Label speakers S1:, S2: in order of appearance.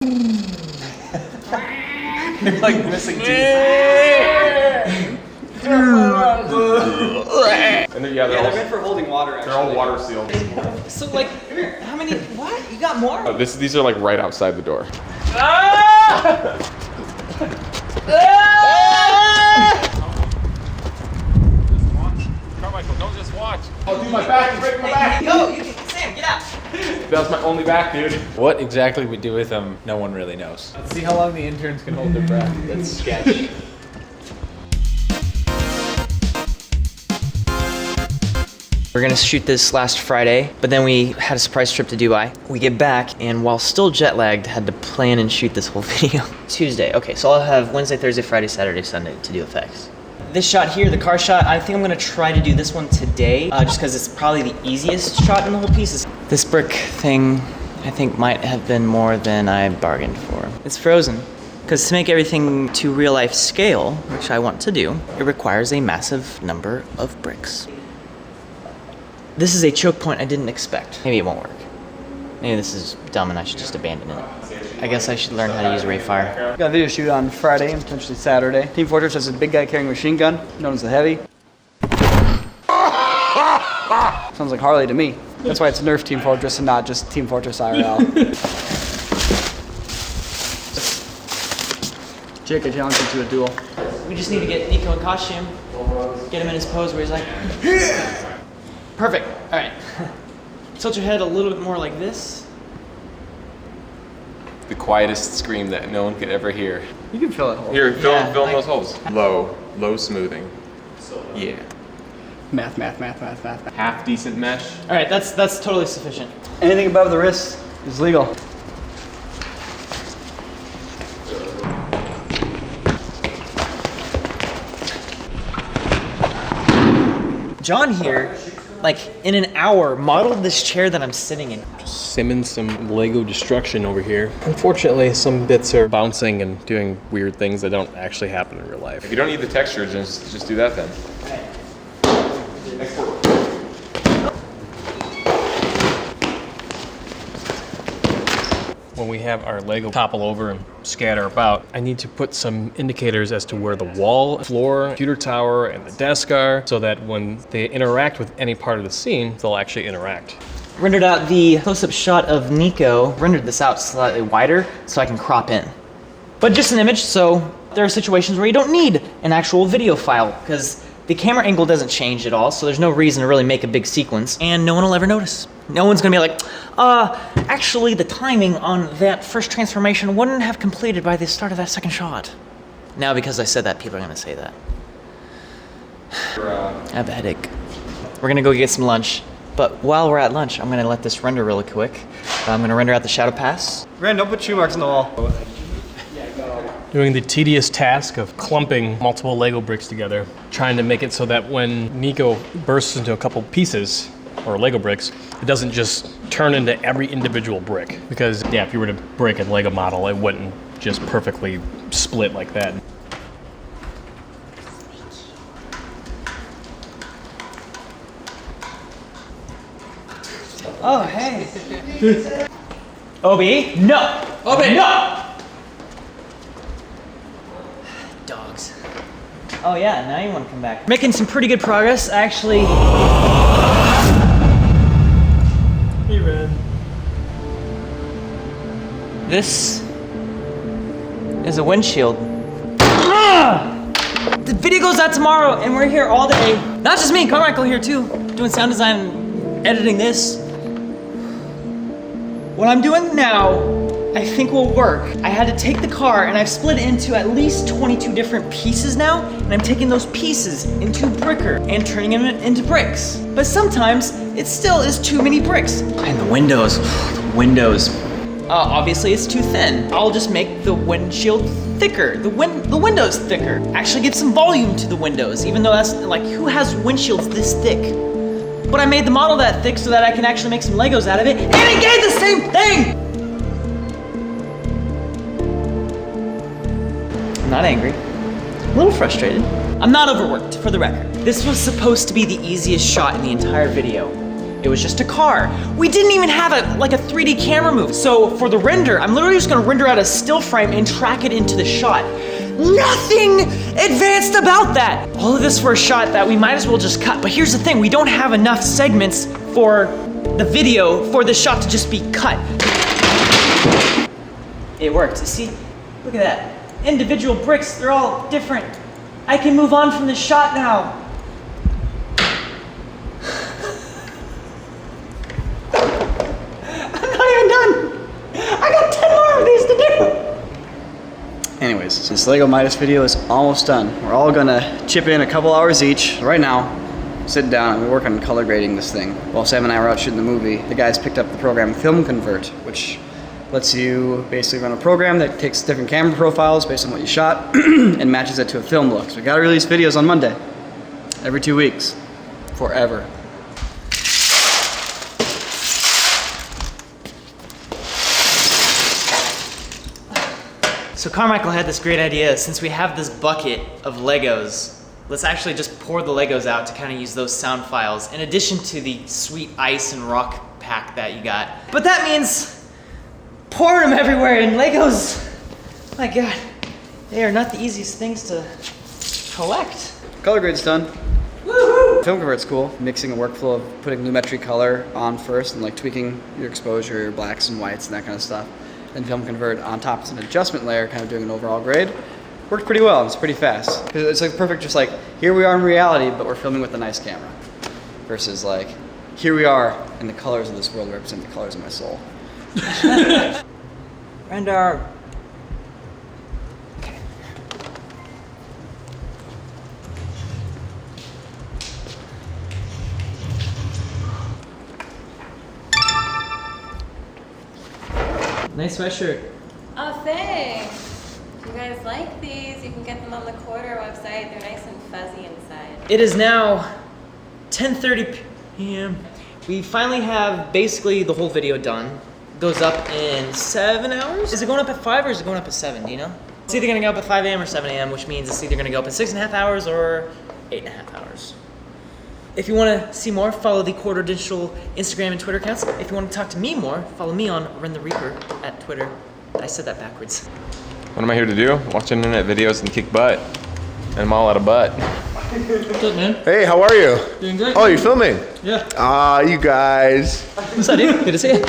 S1: You're like missing teeth. And then, they're
S2: meant for holding water, actually.
S1: They're all water sealed.
S2: So, like, how many, what? You got more?
S1: Oh, these are like right outside the door. Carmichael, don't just watch. Oh, dude, my back is breaking my back.
S2: Yo, Sam, get out.
S1: That was my only back, dude.
S3: What exactly we do with them, no one really knows.
S4: Let's see how long the interns can hold their breath.
S3: That's sketch.
S2: We're gonna shoot this last Friday, but then we had a surprise trip to Dubai. We get back, and while still jet lagged, had to plan and shoot this whole video. Tuesday, okay, so I'll have Wednesday, Thursday, Friday, Saturday, Sunday to do effects. This shot here, the car shot, I think I'm gonna try to do this one today, just because it's probably the easiest shot in the whole piece. This brick thing, I think might have been more than I bargained for. It's frozen. Because to make everything to real life scale, which I want to do, it requires a massive number of bricks. This is a choke point I didn't expect. Maybe it won't work. Maybe this is dumb and I should just abandon it. I guess I should learn how to use ray fire.
S5: Got a video shoot on Friday and potentially Saturday. Team Fortress has a big guy carrying a machine gun, known as the Heavy. Sounds like Harley to me. That's why it's Nerf Team Fortress and not just Team Fortress IRL. Jake, I challenge you to a duel.
S2: We just need to get Nico in costume. Get him in his pose where he's like, yeah! Perfect, all right. Tilt your head a little bit more like this.
S1: The quietest scream that no one could ever hear.
S5: You can fill it hole.
S1: Here, fill in
S2: like,
S1: those holes. Low smoothing. Yeah.
S5: Math.
S1: Half decent mesh.
S2: All right, that's totally sufficient.
S5: Anything above the wrist is legal.
S2: John here, like in an hour, modeled this chair that I'm sitting in.
S3: Simming some Lego destruction over here. Unfortunately, some bits are bouncing and doing weird things that don't actually happen in real life.
S1: If you don't need the textures, just do that then. Export.
S3: When we have our Lego topple over and scatter about, I need to put some indicators as to where the wall, floor, computer tower, and the desk are, so that when they interact with any part of the scene, they'll actually interact.
S2: Rendered out the close-up shot of Nico, rendered this out slightly wider so I can crop in. But just an image, so there are situations where you don't need an actual video file, because the camera angle doesn't change at all, so there's no reason to really make a big sequence, and no one will ever notice. No one's gonna be like, actually the timing on that first transformation wouldn't have completed by the start of that second shot. Now because I said that, people are gonna say that. I have a headache. We're gonna go get some lunch, but while we're at lunch, I'm gonna let this render really quick. I'm gonna render out the shadow pass.
S5: Wren, don't put shoe marks on the wall.
S3: Doing the tedious task of clumping multiple Lego bricks together, trying to make it so that when Nico bursts into a couple pieces, or Lego bricks, it doesn't just turn into every individual brick. Because, yeah, if you were to break a Lego model, it wouldn't just perfectly split like that.
S2: Oh, hey. Obi? No! Obi! No! Dogs. Oh yeah, now you want to come back. Making some pretty good progress, actually.
S3: Hey, Wren.
S2: This is a windshield. The video goes out tomorrow, and we're here all day. Not just me, Carmichael here too, doing sound design and editing this. What I'm doing now, I think will work. I had to take the car, and I've split it into at least 22 different pieces now, and I'm taking those pieces into bricker and turning them into bricks. But sometimes, it still is too many bricks. And the windows, obviously it's too thin. I'll just make the windshield thicker, the windows thicker. Actually give some volume to the windows, even though that's like, who has windshields this thick? But I made the model that thick so that I can actually make some Legos out of it, and it gave the same thing! I'm not angry, a little frustrated. I'm not overworked, for the record. This was supposed to be the easiest shot in the entire video. It was just a car. We didn't even have a 3D camera move. So for the render, I'm literally just gonna render out a still frame and track it into the shot. Nothing advanced about that. All of this for a shot that we might as well just cut. But here's the thing, we don't have enough segments for the video for the shot to just be cut. It worked, see? Look at that. Individual bricks, they're all different. I can move on from this shot now. I'm not even done. I got 10 more of these to do.
S5: Anyways, so this Lego Midas video is almost done. We're all gonna chip in a couple hours each. Right now, sitting down and we work on color grading this thing. While Sam and I were out shooting the movie, the guys picked up the program Film Convert, which lets you basically run a program that takes different camera profiles based on what you shot and matches it to a film look. So we gotta release videos on Monday, every 2 weeks, forever.
S2: So Carmichael had this great idea. Since we have this bucket of Legos, let's actually just pour the Legos out to kind of use those sound files in addition to the sweet ice and rock pack that you got. But that means pouring them everywhere, and Legos, my God, they are not the easiest things to collect.
S5: Color grade's done.
S2: Woohoo!
S5: Film Convert's cool. Mixing a workflow of putting lumetri color on first and like tweaking your exposure, your blacks and whites and that kind of stuff. Then Film Convert on top as an adjustment layer, kind of doing an overall grade. Worked pretty well, it's pretty fast. It's like perfect, just like, here we are in reality, but we're filming with a nice camera. Versus like, here we are, and the colors of this world represent the colors of my soul.
S2: Render. Okay. Nice sweatshirt.
S6: Oh, thanks. If you guys like these, you can get them on the Quarter website. They're nice and fuzzy inside.
S2: It is now 10:30 p.m. We finally have basically the whole video done. Goes up in 7 hours? Is it going up at 5 or is it going up at 7, do you know? It's either gonna go up at 5 a.m. or 7 a.m., which means it's either gonna go up in 6.5 hours or 8.5 hours. If you wanna see more, follow the Quarter Digital Instagram and Twitter accounts. If you wanna talk to me more, follow me on Wren the Reaper at Twitter. I said that backwards.
S1: What am I here to do? Watch internet videos and kick butt. And I'm all out of butt.
S2: What's up, man?
S7: Hey, how are you?
S2: Doing great.
S7: Oh, you're filming?
S2: Yeah.
S7: Ah, you guys.
S2: What's up, dude? Good to see you.